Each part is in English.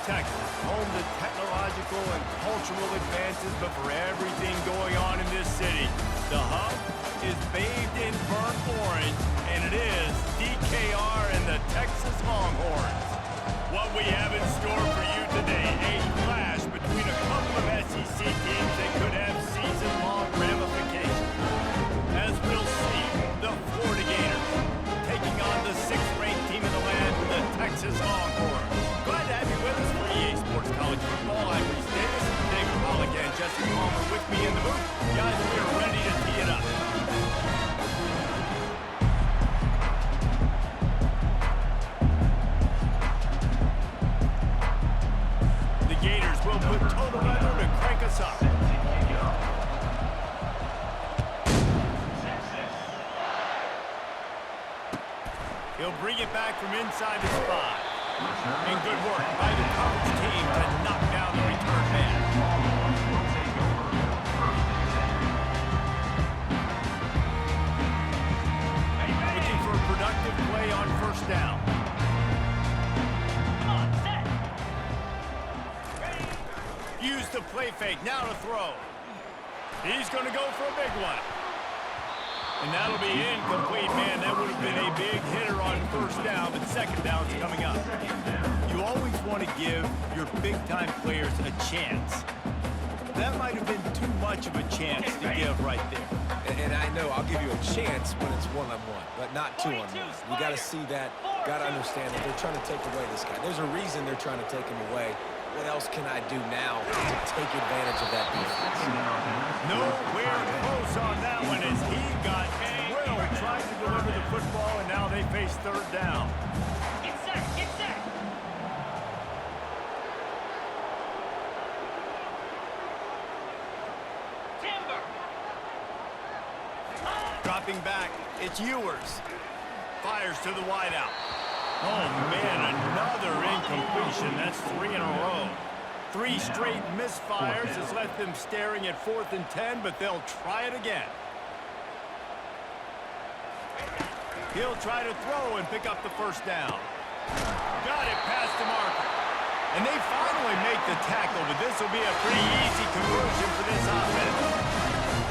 Texas, home to technological and cultural advances, but for everything going on in this city, the hub is bathed in burnt orange, and it is DKR and the Texas Longhorns. What we have in store for you today, a clash between a couple of SEC teams that could have season-long ramifications. As we'll see, the Florida Gators taking on the 6th-ranked team in the land, the Texas Longhorns. Glad to have you with us for EA Sports College Football. I'm Reese Davis, Dave Pollock, and Jesse Palmer with me in the booth. Guys, we are ready to tee it up. The Gators will put total weather to crank us up. He'll bring it back from inside his 5. And good work by the coverage team to knock down the return man. Looking for a productive play on first down. Come on, set. Use the play fake, now to throw. He's going to go for a big one. And that'll be incomplete, man. That would have been a big hitter on first down, but second down's coming up. You always want to give your big-time players a chance. That might have been too much of a chance to give right there. And I know I'll give you a chance when it's one-on-one, but not two-on-one. You got to see that, got to understand that they're trying to take away this guy. There's a reason they're trying to take him away. What else can I do now to take advantage of that defense? Nowhere close on that one as he got drilled trying to deliver the football, and now they face third down. Get set, get set. Timber. Dropping back, it's Ewers. Fires to the wideout. Oh, man, another incompletion. That's 3 in a row. 3 straight misfires has left them staring at 4th and 10, but they'll try it again. He'll try to throw and pick up the first down. Got it past the marker. And they finally make the tackle, but this will be a pretty easy conversion for this offense.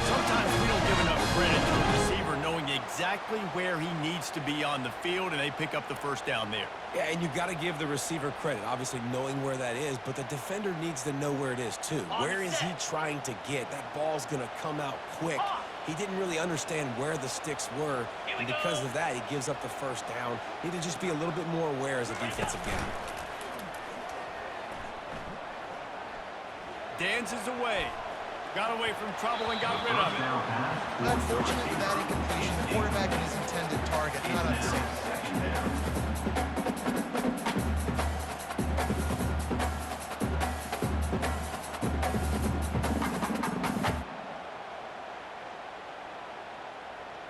Sometimes we don't give enough credit to a receiver knowing exactly where he needs to be on the field, and they pick up the first down there. Yeah, and you got to give the receiver credit, obviously knowing where that is, but the defender needs to know where it is too. Where is he trying to get? That ball's going to come out quick. He didn't really understand where the sticks were, and because of that, he gives up the first down. Need to just be a little bit more aware as a defensive game. Dances away. Got away from trouble and got rid of it. Unfortunate with that incompletion, the quarterback and his intended target, not unsafe.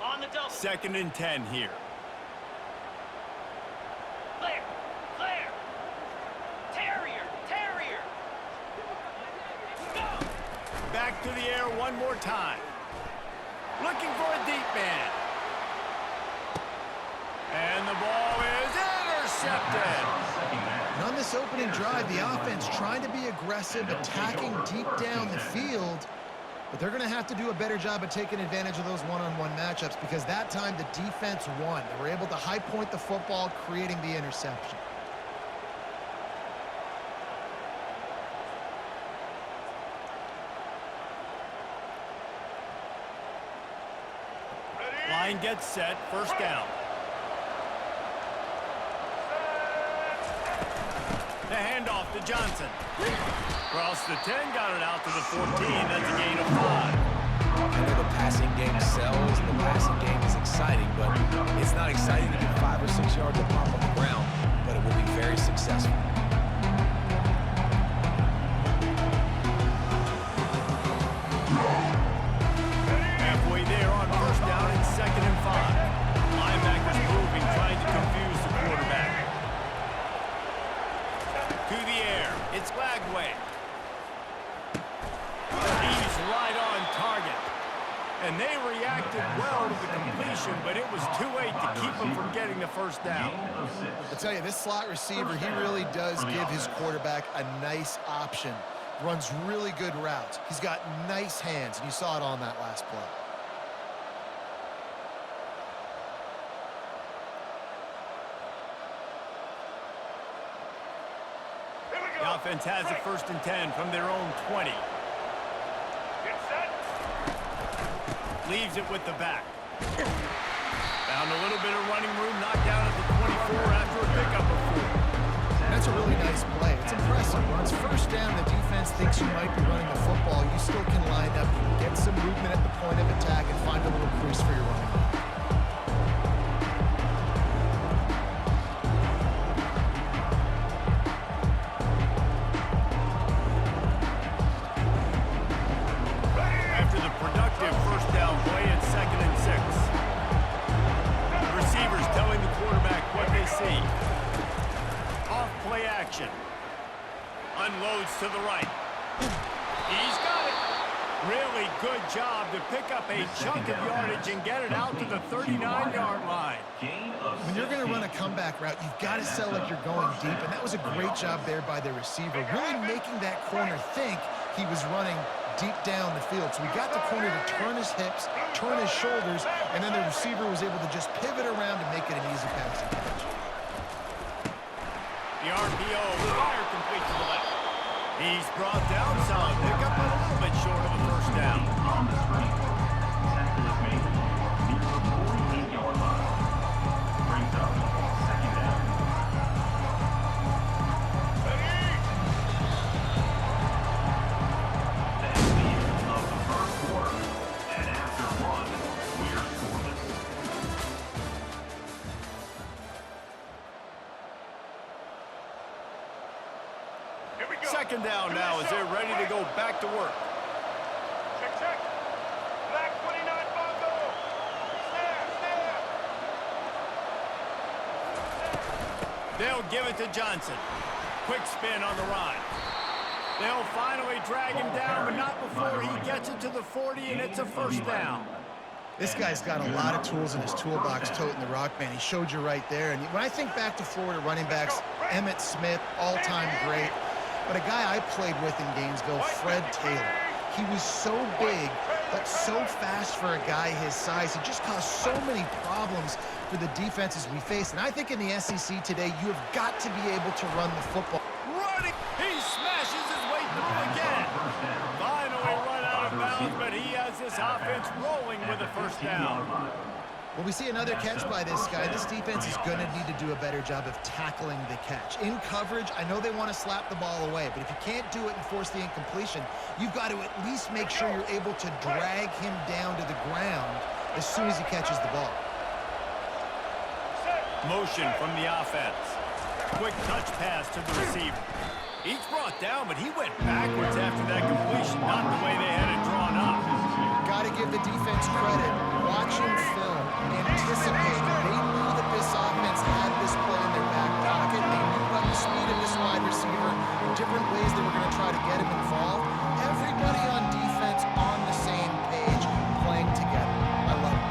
On the double. 2nd and 10 here. Clear, clear. Terrier, terrier. Go. Back to the air one more time. Looking for a deep man. And the ball is intercepted. And on this opening drive, the offense trying to be aggressive, attacking deep down the field, but they're going to have to do a better job of taking advantage of those one-on-one matchups because that time the defense won. They were able to high point the football, creating the interception. Line gets set, first down. The handoff to Johnson. Across the 10, got it out to the 14. That's a gain of 5. I know the passing game sells and the passing game is exciting, but it's not exciting to get 5 or 6 yards of pop on the ground, but it will be very successful. Halfway there on first down and 2nd and 5. Linebackers moving, trying to confuse the quarterback. To the air, it's Lagway. He's right on target. And they reacted well to the completion, but it was too late to keep them from getting the first down. I'll tell you, this slot receiver, he really does give his quarterback a nice option. Runs really good routes. He's got nice hands, and you saw it on that last play. The offense has it 1st and 10 from their own 20. Leaves it with the back. Found a little bit of running room, knocked down at the 24 after a pickup of 4. That's a really nice play. It's impressive. Once first down, the defense thinks you might be running the football. You still can line up, get some movement at the point of attack, and find a little crease for your running back. After the productive first down play at 2nd and 6. Receivers telling the quarterback what they see. Off play action. Unloads to the right. He's got it. Really good job to pick up a chunk of yardage and get it out to the 39-yard line. When you're going to run a comeback route, you've got to sell like you're going deep, and that was a great job there by the receiver, really making that corner think he was running deep down the field. So we got the corner to turn his hips, turn his shoulders, and then the receiver was able to just pivot around and make it an easy passing catch. The RPO fire complete to the left. He's brought down some. Pick up a little bit short of a first down. On the screen. Tackle is made near the 48-yard line. Brings up 2nd down. That's the end of the first quarter. And after one, we're scoreless. Here we go. 2nd down now as they're ready to go back to work. Check, check. Black 29 Bongo. Snare. They'll give it to Johnson. Quick spin on the run. They'll finally drag him down, but not before he gets it to the 40, and it's a first down. This guy's got a lot of tools in his toolbox toting the rock, man. He showed you right there. And when I think back to Florida running backs, Emmitt Smith, all-time great. But a guy I played with in Gainesville, Fred Taylor. He was so big, but so fast for a guy his size. He just caused so many problems for the defenses we face. And I think in the SEC today, you have got to be able to run the football. Running, he smashes his way through again. Finally run out of bounds, but he has this offense rolling with a first down. Well, we see another catch by this guy. This defense is going to need to do a better job of tackling the catch. In coverage, I know they want to slap the ball away, but if you can't do it and force the incompletion, you've got to at least make sure you're able to drag him down to the ground as soon as he catches the ball. Motion from the offense. Quick touch pass to the receiver. He's brought down, but he went backwards after that completion, not the way they had it drawn up. Got to give the defense credit. Watching film, anticipating. They knew that this offense had this play in their back pocket. They knew about the speed of this wide receiver, the different ways they were going to try to get him involved. Everybody on defense on the same page, playing together. I love it.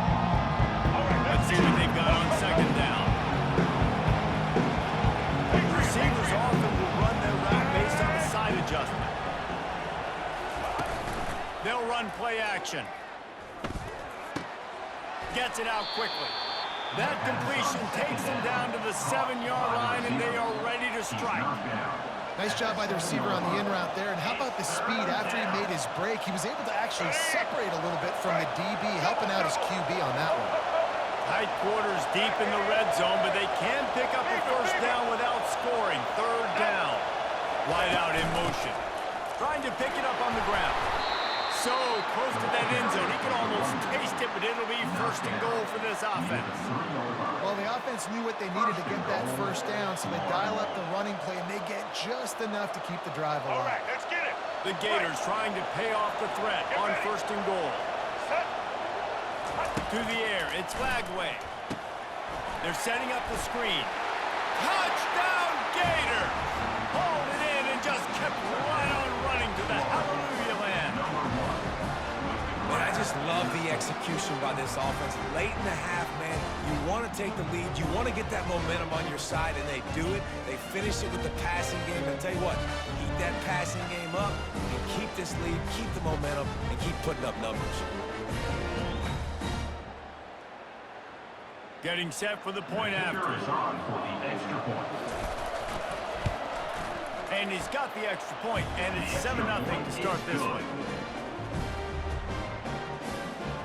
Let's see what they've got on 2nd down. Receivers often will run their route based on the side adjustment. They'll run play action. Gets it out quickly. That completion takes them down to the 7-yard line, and they are ready to strike. Nice job by the receiver on the in route there. And how about the speed after he made his break? He was able to actually separate a little bit from the DB, helping out his QB on that one. Tight quarters deep in the red zone, but they can pick up a first down without scoring. 3rd down. Wide out in motion. Trying to pick it up on the ground. So close to that end zone. He can almost taste it, but it'll be 1st and goal for this offense. Well, the offense knew what they needed to get that first down, so they dial up the running play, and they get just enough to keep the drive alive. All right, let's get it. The Gators trying to pay off the threat on 1st and goal. To the air, it's Flagway. They're setting up the screen. Touchdown, Gator! Hauled it in and just kept right on running to the hallelujah land. Man, I just love the execution. possession by this offense. Late in the half, man, you want to take the lead. You want to get that momentum on your side, and they do it. They finish it with the passing game. And I'll tell you what, keep that passing game up, and keep this lead, keep the momentum, and keep putting up numbers. Getting set for the point after. Is on for the extra point. And he's got the extra point, and it's 7-0 to start this one.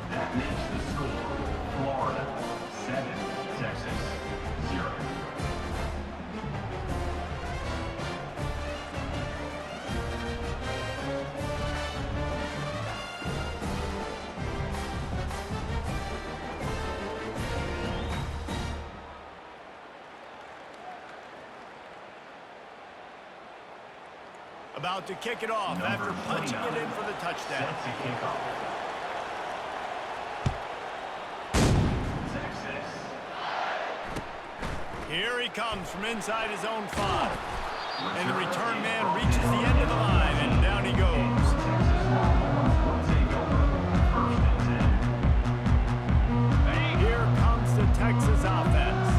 That makes the score Florida 7, Texas 0. About to kick it off after punching it in for the touchdown. Set to kick off. Texas. Here he comes from inside his own 5. And the return man reaches the end of the line, and down he goes. Texas Longhorns will take over 1st and 10. Here comes the Texas offense.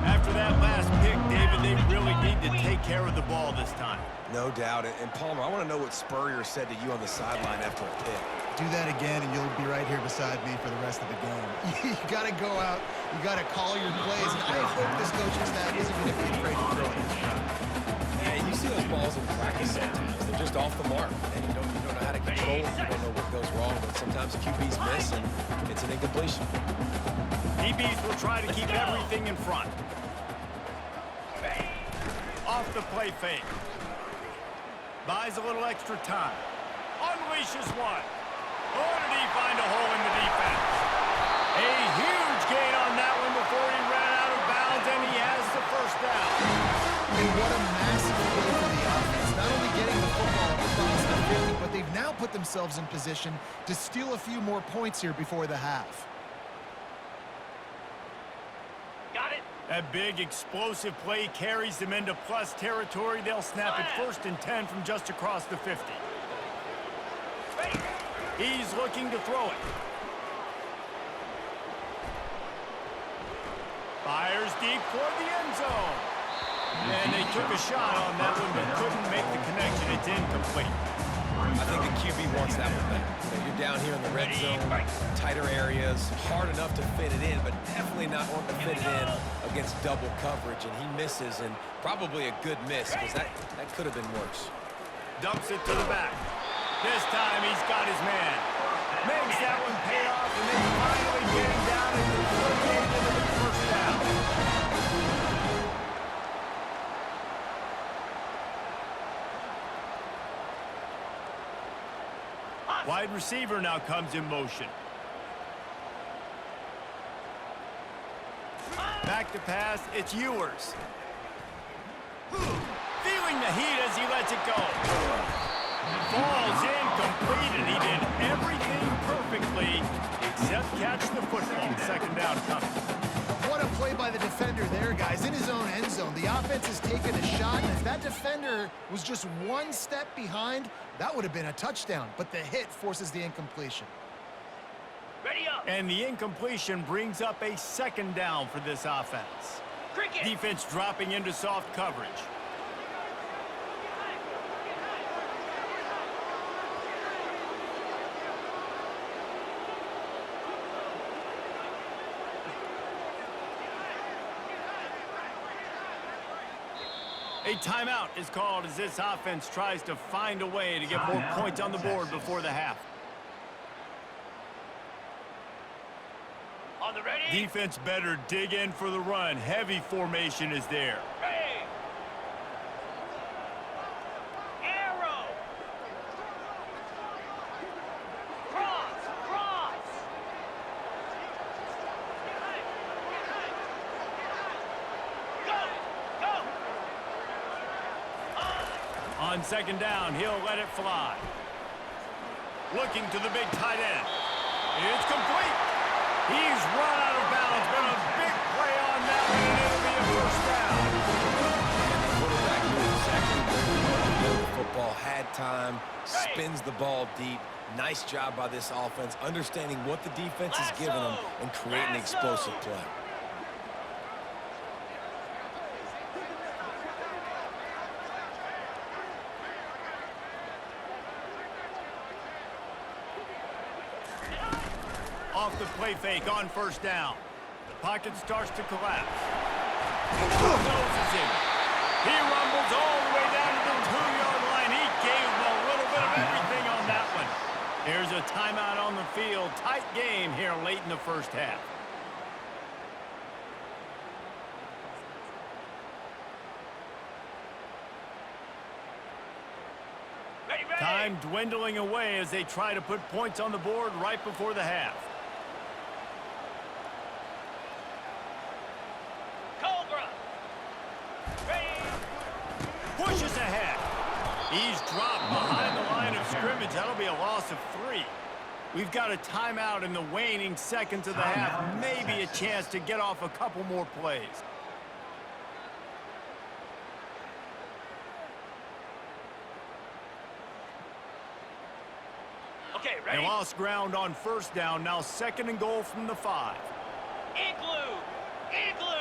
After that last pick, David, they really need to take care of the ball this time. No doubt. And Palmer, I want to know what Spurrier said to you on the sideline after a pick. Do that again, and you'll be right here beside me for the rest of the game. You got to go out. You got to call your plays. And I hope this coaching staff isn't going to be afraid to throw it. Yeah, you see those balls in practice sometimes. They're just off the mark, and you don't know how to control them. You don't know what goes wrong, but sometimes QBs miss, and it's an incompletion. DBs will try to keep everything in front. Off the play fake. Buys a little extra time. Unleashes one. Or did he find a hole in the defense? A huge gain on that one before he ran out of bounds, and he has the first down. And what a massive play for the offense. Not only getting the football across the 50, but they've now put themselves in position to steal a few more points here before the half. Got it. That big explosive play carries them into plus territory. They'll snap it 1st and 10 from just across the 50. He's looking to throw it. Fires deep toward the end zone. And they took a shot on that one, but couldn't make the connection. It's incomplete. I think the QB wants that one back. So you're down here in the red zone, tighter areas, hard enough to fit it in, but definitely not wanting to fit it in against double coverage, and he misses, and probably a good miss, because that could have been worse. Dumps it to the back. This time he's got his man. Makes that one pay off, and then finally getting down at the 48 and the big first down. Wide receiver now comes in motion. Back to pass, it's Ewers. Feeling the heat as he lets it go. Falls incomplete, and he did everything perfectly except catch the football. 2nd down coming. What a play by the defender there, guys. In his own end zone, the offense has taken a shot, and if that defender was just one step behind, that would have been a touchdown. But the hit forces the incompletion. Ready up. And the incompletion brings up a 2nd down for this offense. Cricket. Defense dropping into soft coverage. A timeout is called as this offense tries to find a way to get more points on the board before the half. On the ready. Defense better dig in for the run. Heavy formation is there. Ready. Arrow. Cross. Cross. Go. Go. On 2nd down, he'll let it fly. Looking to the big tight end. It's complete. He's run out of bounds, but a big play on that one, and it'll be a first down. And the quarterback knew exactly where he wanted to go. The football had time, spins the ball deep, Nice job by this offense, understanding what the defense is giving them and creating Lasso. explosive play. Off the play fake on first down. The pocket starts to collapse. Noses in. He rumbles all the way down to the 2-yard line. He gave him a little bit of everything on that one. Here's a timeout on the field. Tight game here late in the first half. Ready, ready. Time dwindling away as they try to put points on the board right before the half. Cobra. Ready. Pushes ahead. He's dropped behind the line of scrimmage. That'll be a loss of 3. We've got a timeout in the waning seconds of the half. Maybe a chance to get off a couple more plays. Okay, They ready. lost ground on first down. Now 2nd and goal from the 5. Igloo. Igloo.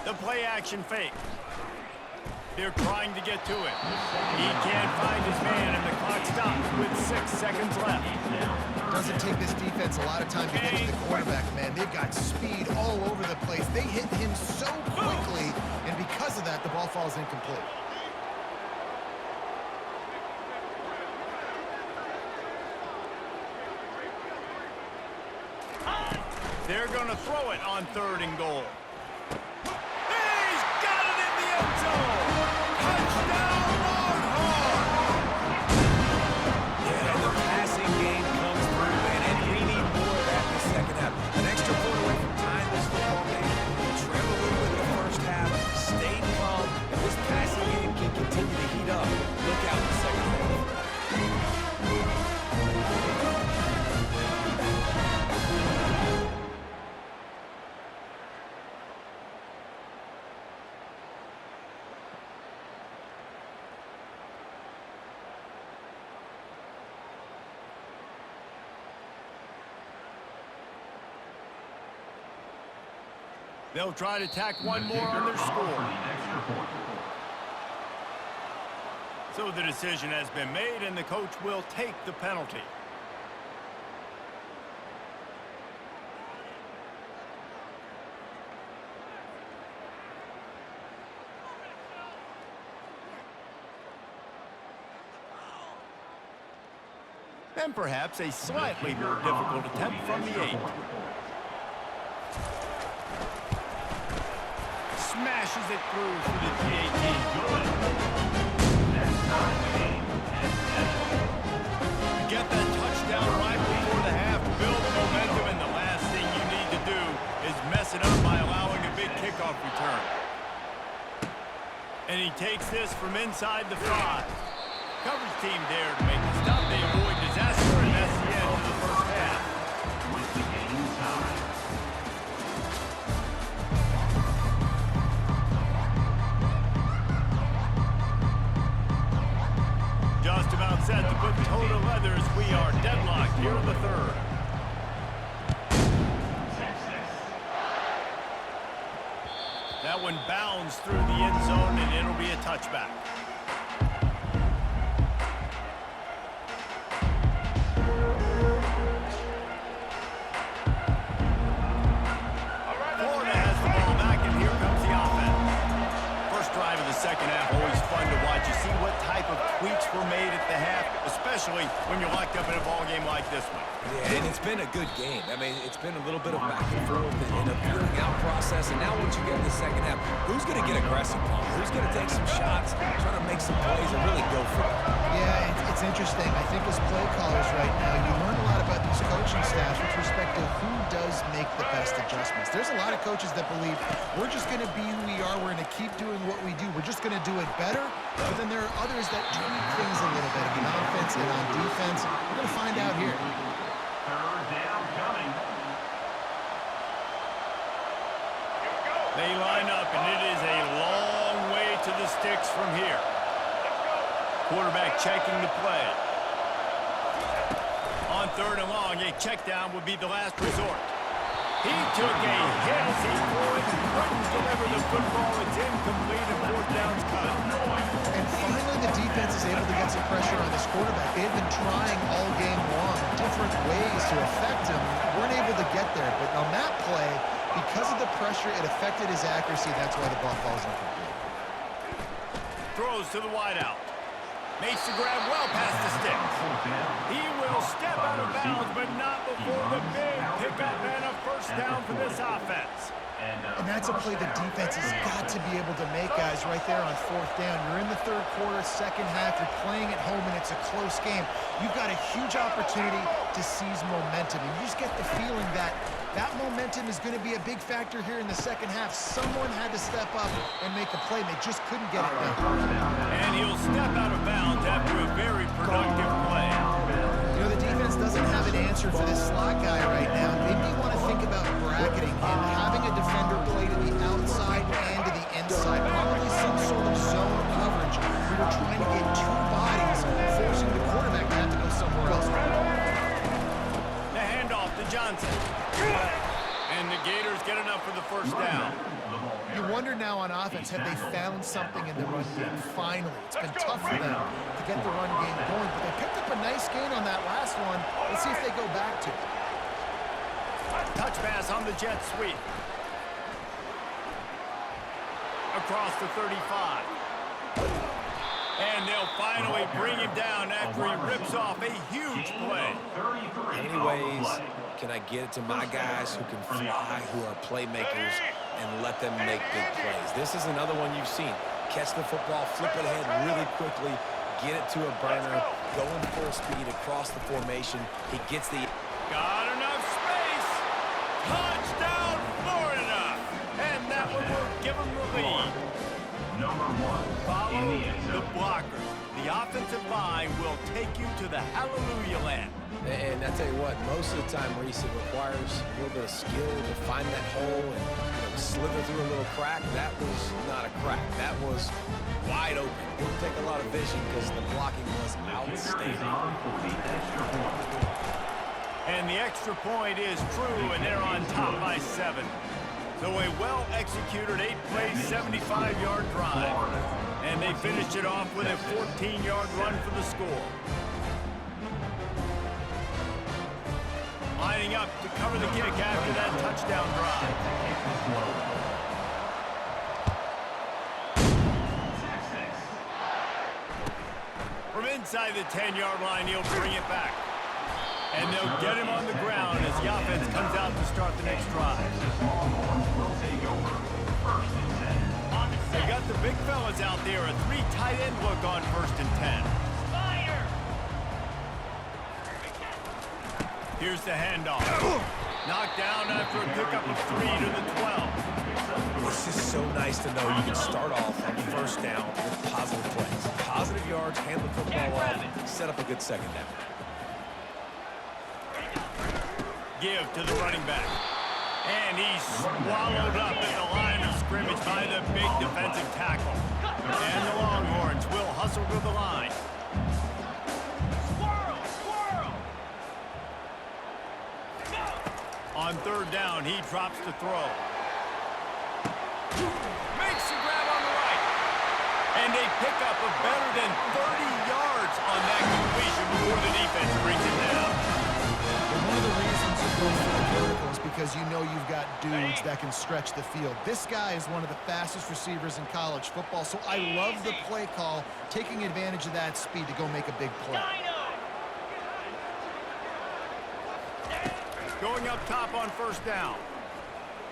The play action fake. They're trying to get to him. He can't find his man, and the clock stops with 6 seconds left. Doesn't take this defense a lot of time to get to the quarterback, man. They've got speed all over the place. They hit him so quickly, and because of that, the ball falls incomplete. They're going to throw it on 3rd and goal. He's got it in the end zone! Touchdown, Longhorns! Yeah, and the passing game comes through, man, and we need more of that in the second half. An extra point away from tying this football game. We trailed a little bit in the first half, stayed calm, and this passing game can continue to heat up. Look out in the second half. They'll try to tack one more on their score. So the decision has been made, and the coach will take the penalty. And perhaps a slightly more difficult attempt from the 8. Smashes it through for the PAT. Get that touchdown right before the half, build momentum, and the last thing you need to do is mess it up by allowing a big kickoff return. And he takes this from inside the 5. Coverage team there to make the stop. They avoid disaster, and that's the end of the first half. With the game tied. Just about set to put total leather as we are deadlocked here in the 3rd. That one bounds through the end zone, and it'll be a touchback. Florida has the ball back, and here comes the offense. First drive of the second half, always fun to watch. You see what type of tweaks were made at the half, especially when you're locked up in a ball game like this one. Yeah, and it's been a good game. I mean, it's been a little bit of back and forth and a feeling out process. And now once you get in the second half, who's going to get aggressive, Paul? Who's going to take some shots, try to make some plays, and really go for it? Yeah, it's interesting. I think as play callers right now, you learn a lot about these coaching staffs with respect to who does make the best adjustments. There's a lot of coaches that believe we're just going to be who we are. We're going to keep doing what we do. We're just going to do it better. But then there are others that tweak things a little bit on offense and on defense. We're going to find out here. Third down coming. They line up, and it is sticks from here. Quarterback checking the play. On 3rd and long, a check down would be the last resort. He took a hit as he threw it, couldn't deliver the football. It's incomplete and 4th down's cut. And finally, the defense is able to get some pressure on this quarterback. They've been trying all game long different ways to affect him. Weren't able to get there. But on that play, because of the pressure, it affected his accuracy. That's why the ball falls incomplete. Throws to the wideout. Makes the grab well past the sticks. He will step out of bounds, but not before the big pickup and a 1st down for this offense. And that's a play the defense has got to be able to make, guys, right there on 4th down. You're in the 3rd quarter, 2nd half. You're playing at home, and it's a close game. You've got a huge opportunity to seize momentum. And you just get the feeling that that momentum is going to be a big factor here in the 2nd half. Someone had to step up and make a play, and they just couldn't get it done. And he'll step out of bounds after a very productive play. You know, the defense doesn't have an answer for this slot guy right now. Maybe you want to think about bracketing him, having a defender play to the outside and to the inside, probably some sort of zone coverage where you're trying to get 2 bodies, forcing the quarterback to have to go somewhere else. The handoff to Johnson. And the Gators get enough for the 1st down. You wonder now on offense, have they found something in the run game? Finally, it's been tough for them to get the run game going, but they picked up a nice gain on that last one. Let's see if they go back to it. Touch pass on the jet sweep. Across the 35. And they'll finally bring him down after he rips off a huge play. Anyways, can I get it to my guys who can fly, who are playmakers, and let them make big plays? This is another one you've seen. Catch the football, flip it ahead really quickly, get it to a burner, going full speed across the formation. He gets the... Got enough space. Touchdown, Florida. And that one will give them the lead. Number 1 Follow in the end the zone. blockers. The offensive line will take you to the hallelujah land. And I tell you what, most of the time, Reese, it requires a little bit of skill to find that hole and slither through a little crack. That was not a crack. That was wide open. It would take a lot of vision because the blocking was Kicker is outstanding. on for the extra point. And the extra point is true, and they're on top by 7. So a well-executed 8-play, 75-yard drive. And they finished it off with a 14-yard run for the score. Lining up to cover the kick after that touchdown drive. From inside the 10-yard line, he'll bring it back. And they'll get him on the ground as the offense comes out to start the next drive. Will take over. 1st and 10. On the They set. got the big fellas out there, a 3 tight end look on 1st and 10. Spider. Here's the handoff. Knocked down after a pickup of 3 to the 12. It's just so nice to know you can start off on 1st down with positive plays. Positive yards, hand the football off, set up a good 2nd down. Give to the running back. And he's swallowed up at the line of scrimmage by the big defensive tackle. And the Longhorns will hustle to the line. Squirrel. Squirrel. Go. On 3rd down, he drops to throw. Makes the grab on the right. And a pickup of better than 30 yards on that completion before the defense brings it down. And one of the reasons you go for the vertical is because you know you've got dudes that can stretch the field. This guy is one of the fastest receivers in college football, so I love the play call, taking advantage of that speed to go make a big play. Dino. Going up top on 1st down.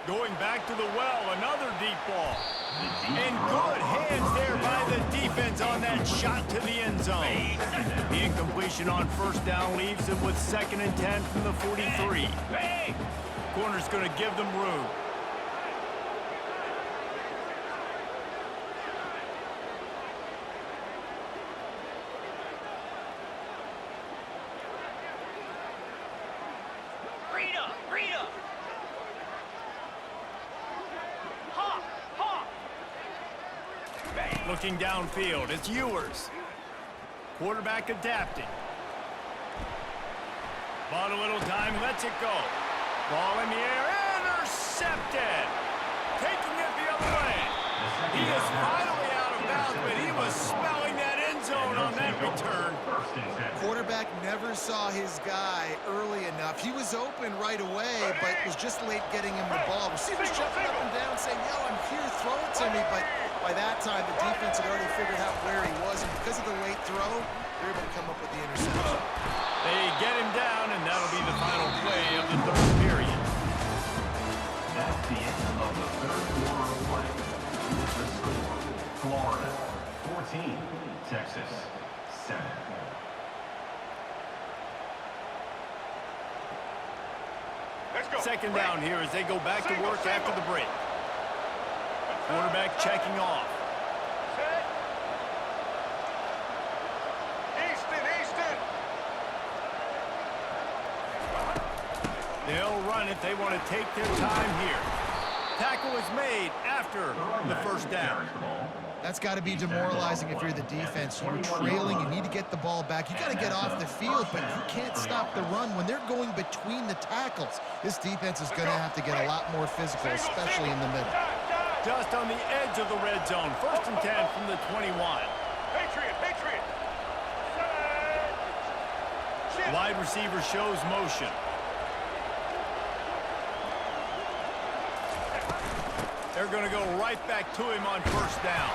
Going back to the well, another deep ball. And good hands there by the defense on that shot to the end zone. The incompletion on 1st down leaves them with 2nd and 10 from the 43. Big. Corner's going to give them room. Rita. Rita. Hop. Hop. Bang. Looking downfield, it's Ewers. Quarterback adapting. Bought a little time, lets it go. Ball in the air, intercepted. Taking it the other way. He is finally out of bounds, but he was smelling that end zone on that return. Quarterback never saw his guy early enough. He was open right away, but was just late getting him the ball. Receivers jumping up and down saying, yo, I'm here, throw it to me. But by that time, the defense had already figured out where he was, and because of the late throw, they're able to come up with the interception. They get him down, and that'll be the final play of the third period. That's the end of the third quarter of play. The score, Florida 14, Texas 7. Second down here as they go back to work after the break. Quarterback checking off. Easton. They'll run it. They want to take their time here. Tackle is made after the first down. That's got to be demoralizing if you're the defense. You're trailing. You need to get the ball back. You got to get off the field, but you can't stop the run when they're going between the tackles. This defense is going to have to get a lot more physical, especially in the middle. Just on the edge of the red zone. 1st and 10 from the 21. Patriot. Wide receiver shows motion. They're going to go right back to him on 1st down.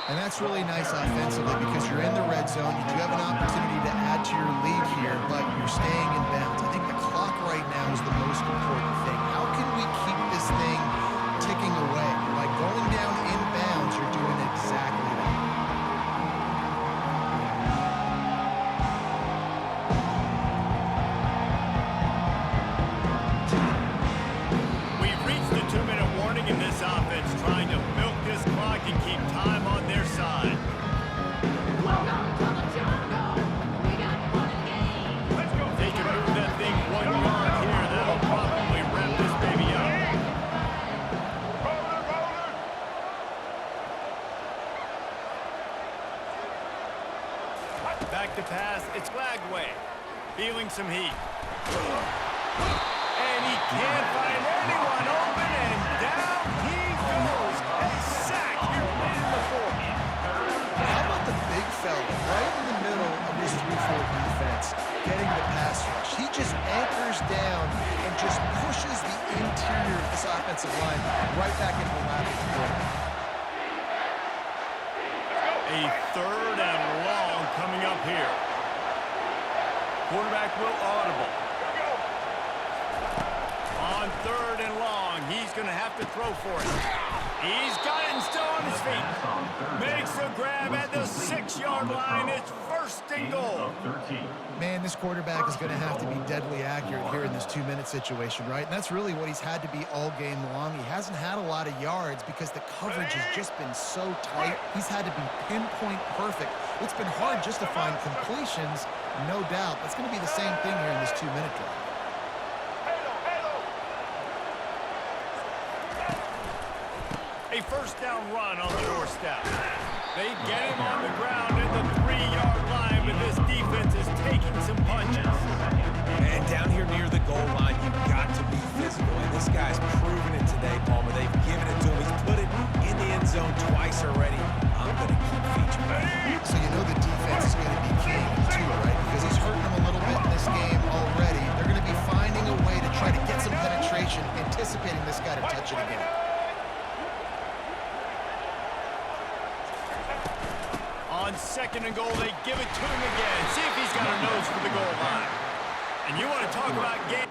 And that's really nice offensively because you're in the red zone. You do have an opportunity to add to your lead here, but you're staying in bounds. I think the clock right now is the most important thing. How can we keep this thing ticking away? By going down in bounds, you're doing exactly that. We've reached the 2-minute warning in this offense, trying to milk this clock and keep time on their side. They can move that thing 1 yard here. That'll probably wrap this baby up. Back to pass. It's Lagway. Feeling some heat. And he can't find anyone open, and down he goes. A sack here in the 4th. How about the big fella right in the middle of this 3-4 defense getting the pass rush? He just anchors down and just pushes the interior of this offensive line right back into the lap of the quarterback. A 3rd and long coming up here. Quarterback will audible. On 3rd and long, he's going to have to throw for it. He's got it and still on his feet. Makes a grab at the 6-yard line. It's 1st and goal. Man, this quarterback is going to have to be deadly accurate here in this 2-minute situation, right? And that's really what he's had to be all game long. He hasn't had a lot of yards because the coverage has just been so tight. He's had to be pinpoint perfect. It's been hard just to find completions, no doubt. That's going to be the same thing here in this 2-minute drive. A 1st down run on the doorstep. They get him on the ground at the 3-yard line, but this defense is taking some punches. And down here near the goal line, you've got to be physical. And this guy's proven it today, Palmer. They've given it to him. He's put it in the end zone twice already. I'm going to keep featuring it. So you know the defense is going to be key too, right? Because he's hurting them a little bit in this game already. They're going to be finding a way to try to get some penetration, anticipating this guy to touch it again. On 2nd and goal, they give it to him again. See if he's got a nose for the goal line. And you want to talk about game.